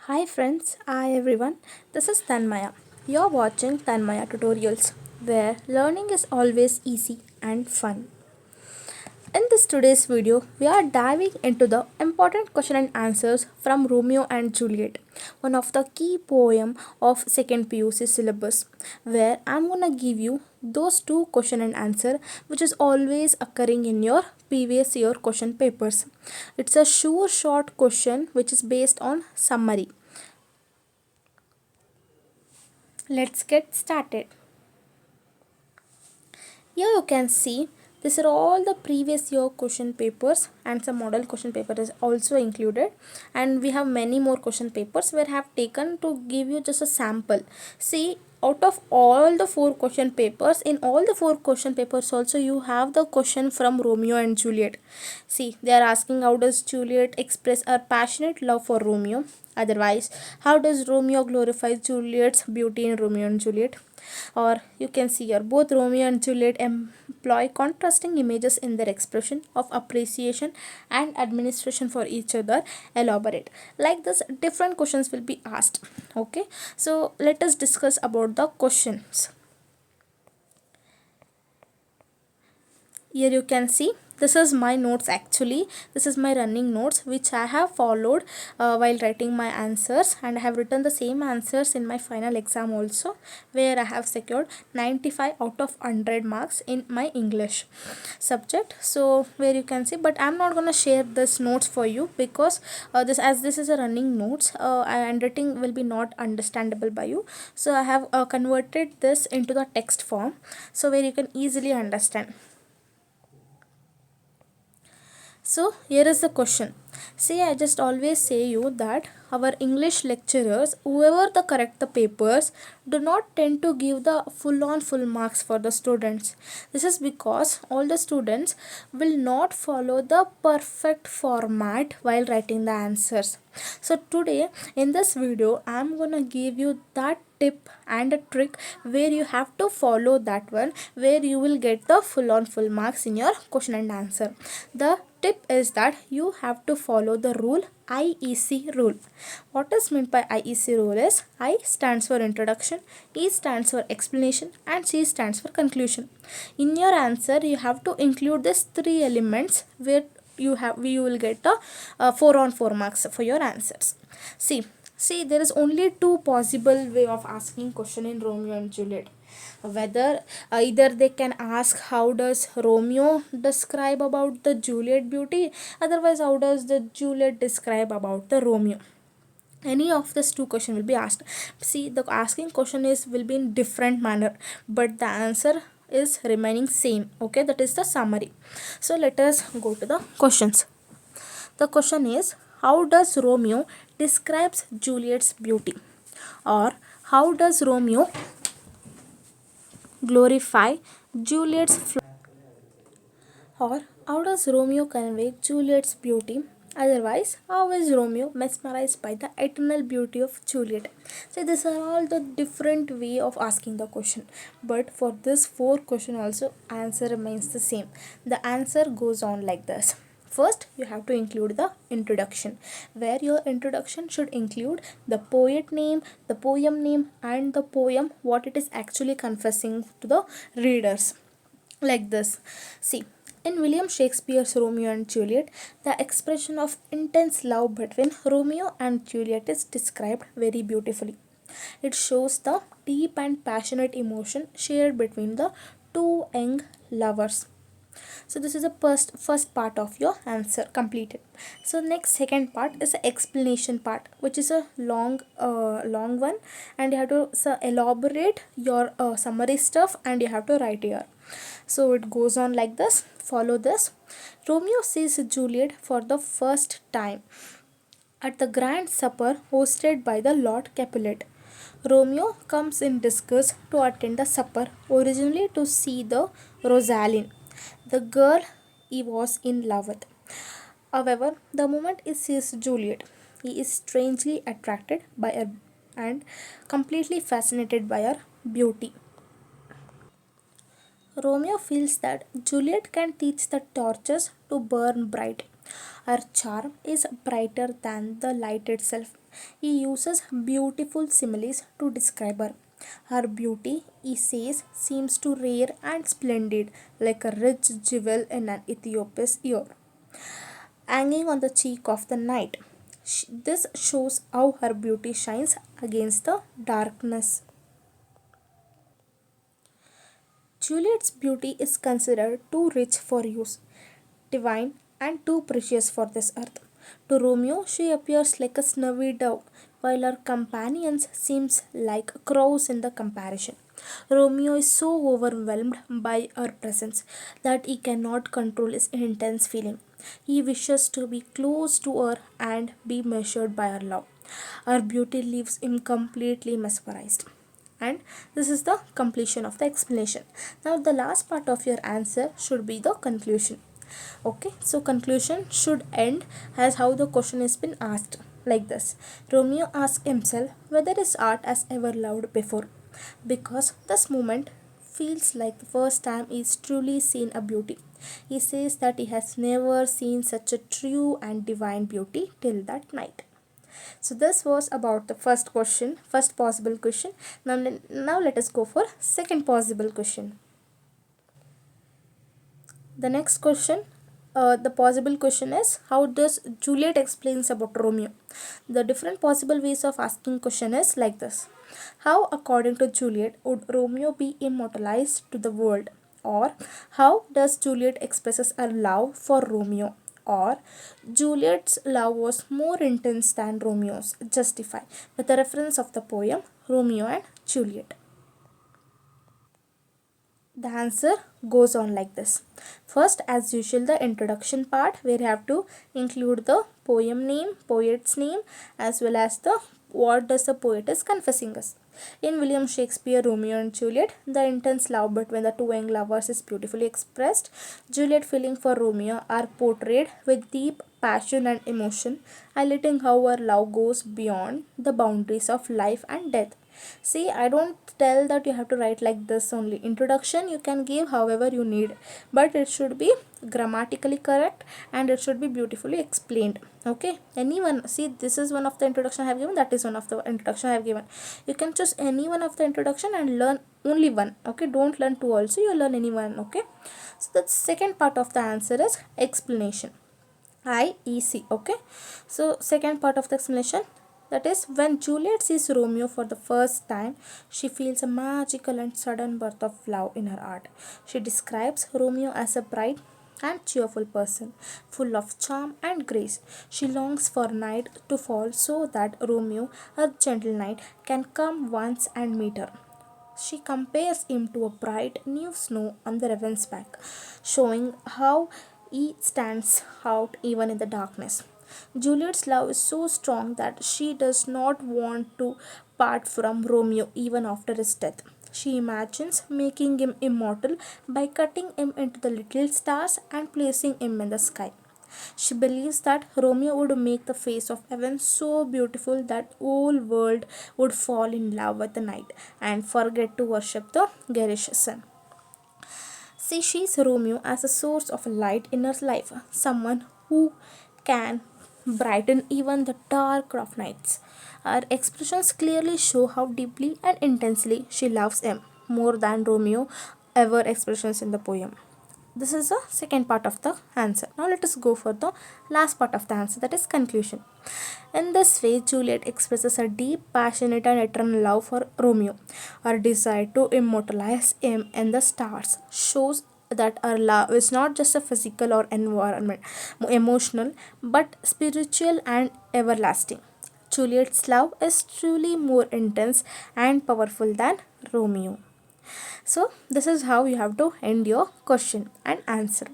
Hi friends, hi everyone. This is Thanmaya. You're watching Thanmaya tutorials where learning is always easy and fun. In this today's video, we are diving into the important question and answers from Romeo and Juliet, one of the key poem of second PUC syllabus, where I'm gonna give you those two question and answer which is always occurring in your previous year question papers. It's a sure short question which is based on summary. Let's get started. Here you can see these are all the previous year question papers and some model question paper is also included, and we have many more question papers where I have taken to give you just a sample. See, out of all the four question papers, in all the four question papers also you have the question from Romeo and Juliet. See, they are asking how does Juliet express her passionate love for Romeo? Otherwise, how does Romeo glorify Juliet's beauty in Romeo and Juliet? Or you can see here both Romeo and Juliet employ contrasting images in their expression of appreciation and administration for each other. Elaborate. Like this, different questions will be asked. Okay, so let us discuss about the questions. Here you can see this is my notes. Actually, this is my running notes which I have followed while writing my answers, and I have written the same answers in my final exam also, where I have secured 95 out of 100 marks in my English subject. So where you can see, but I'm not gonna share this notes for you because this is a running notes, handwriting will be not understandable by you, so I have converted this into the text form, so where you can easily understand. So here is the question. See, I just always say you that our English lecturers, whoever the correct the papers, do not tend to give the full marks for the students. This is because all the students will not follow the perfect format while writing the answers. So today in this video, I'm gonna give you that tip and a trick where you have to follow that one, where you will get the full marks in your question and answer. The tip is that you have to follow the rule, IEC rule. What is meant by IEC rule is I stands for introduction, E stands for explanation, and C stands for conclusion. In your answer you have to include these three elements where you will get a 4 on 4 marks for your answers. See, there is only two possible way of asking question in Romeo and Juliet. Whether either they can ask how does Romeo describe about the Juliet beauty, otherwise how does the Juliet describe about the Romeo. Any of these two question will be asked. See, the asking question is will be in different manner, but the answer is remaining same. Okay, that is the summary. So let us go to the questions. The question is, how does Romeo describes Juliet's beauty? Or how does Romeo glorify Juliet's or how does Romeo convey Juliet's beauty? Otherwise, how is Romeo mesmerized by the eternal beauty of Juliet? So these are all the different way of asking the question. But for this four question also, answer remains the same. The answer goes on like this. First, you have to include the introduction, where your introduction should include the poet name, the poem name, and the poem what it is actually confessing to the readers. Like this. See, in William Shakespeare's Romeo and Juliet, the expression of intense love between Romeo and Juliet is described very beautifully. It shows the deep and passionate emotion shared between the two young lovers. So this is the first part of your answer completed. So next second part is the explanation part, which is a long one, and you have to elaborate your summary stuff, and you have to write here. So it goes on like this. Follow this. Romeo sees Juliet for the first time at the grand supper hosted by the Lord Capulet. Romeo comes in disguise to attend the supper, originally to see the Rosaline, the girl he was in love with. However, the moment he sees Juliet, he is strangely attracted by her and completely fascinated by her beauty. Romeo feels that Juliet can teach the torches to burn bright, Her charm is brighter than the light itself. He uses beautiful similes to describe her. Her beauty, he says, seems to rare and splendid, like a rich jewel in an Ethiopia's ear, hanging on the cheek of the night. This shows how her beauty shines against the darkness. Juliet's beauty is considered too rich for use, divine, and too precious for this earth. To Romeo, she appears like a snowy dove, while her companions seems like crows in the comparison. Romeo is so overwhelmed by her presence that he cannot control his intense feeling. He wishes to be close to her and be measured by her love. Her beauty leaves him completely mesmerized. And this is the completion of the explanation. Now the last part of your answer should be the conclusion. Okay, so conclusion should end as how the question has been asked, like this. Romeo asks himself whether his art has ever loved before, because this moment feels like the first time he's truly seen a beauty. He says that he has never seen such a true and divine beauty till that night. So this was about the first question, first possible question. Now let us go for second possible question. The next question, the possible question is, how does Juliet explains about Romeo? The different possible ways of asking question is like this. How, according to Juliet, would Romeo be immortalized to the world? Or how does Juliet expresses her love for Romeo? Or Juliet's love was more intense than Romeo's, justify with a reference of the poem Romeo and Juliet. The answer goes on like this. First, as usual, the introduction part where you have to include the poem name, poet's name, as well as the what does the poet is confessing us. In William Shakespeare Romeo and Juliet, the intense love between the two young lovers is beautifully expressed. Juliet feeling for Romeo are portrayed with deep passion and emotion, highlighting how her love goes beyond the boundaries of life and death. See, I don't tell that you have to write like this only. Introduction you can give however you need, but it should be grammatically correct and it should be beautifully explained. Okay, anyone, see, this is one of the introduction I have given, that is one of the introduction I have given. You can choose any one of the introduction and learn only one. Okay, don't learn two also, you learn any one. Okay, so the second part of the answer is explanation. IEC. Okay, so second part of the explanation, that is, when Juliet sees Romeo for the first time, she feels a magical and sudden birth of love in her heart. She describes Romeo as a bright and cheerful person, full of charm and grace. She longs for night to fall so that Romeo, her gentle knight, can come once and meet her. She compares him to a bright new snow on the raven's back, showing how he stands out even in the darkness. Juliet's love is so strong that she does not want to part from Romeo even after his death. She imagines making him immortal by cutting him into the little stars and placing him in the sky. She believes that Romeo would make the face of heaven so beautiful that whole world would fall in love with the night and forget to worship the garish sun. She sees Romeo as a source of light in her life, someone who can brighten even the dark of nights. Her expressions clearly show how deeply and intensely she loves him, more than Romeo ever expressions in the poem. This is the second part of the answer. Now let us go for the last part of the answer, that is conclusion. In this way, Juliet expresses a deep, passionate, and eternal love for Romeo. Her desire to immortalize him in the stars shows that her love is not just a physical or environment, emotional, but spiritual and everlasting. Juliet's love is truly more intense and powerful than Romeo. So this is how you have to end your question and answer.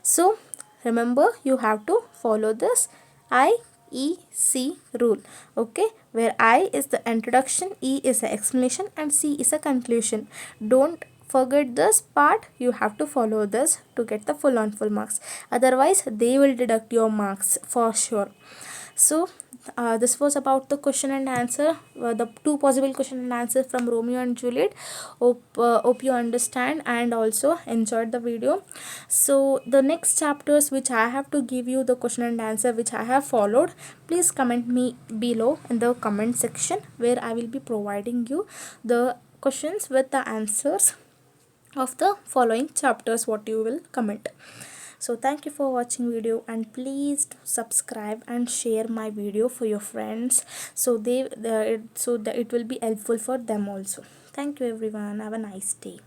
So remember, you have to follow this IEC rule. Okay, where I is the introduction, E is the explanation, and C is a conclusion. Don't forget this part, you have to follow this to get the full on full marks, otherwise they will deduct your marks for sure. So this was about the question and answer, the two possible question and answer from Romeo and Juliet. Hope you understand and also enjoyed the video. So the next chapters which I have to give you the question and answer which I have followed, please comment me below in the comment section, where I will be providing you the questions with the answers of the following chapters what you will comment. So thank you for watching video, and please do subscribe and share my video for your friends, so so that it will be helpful for them also. Thank you everyone, have a nice day.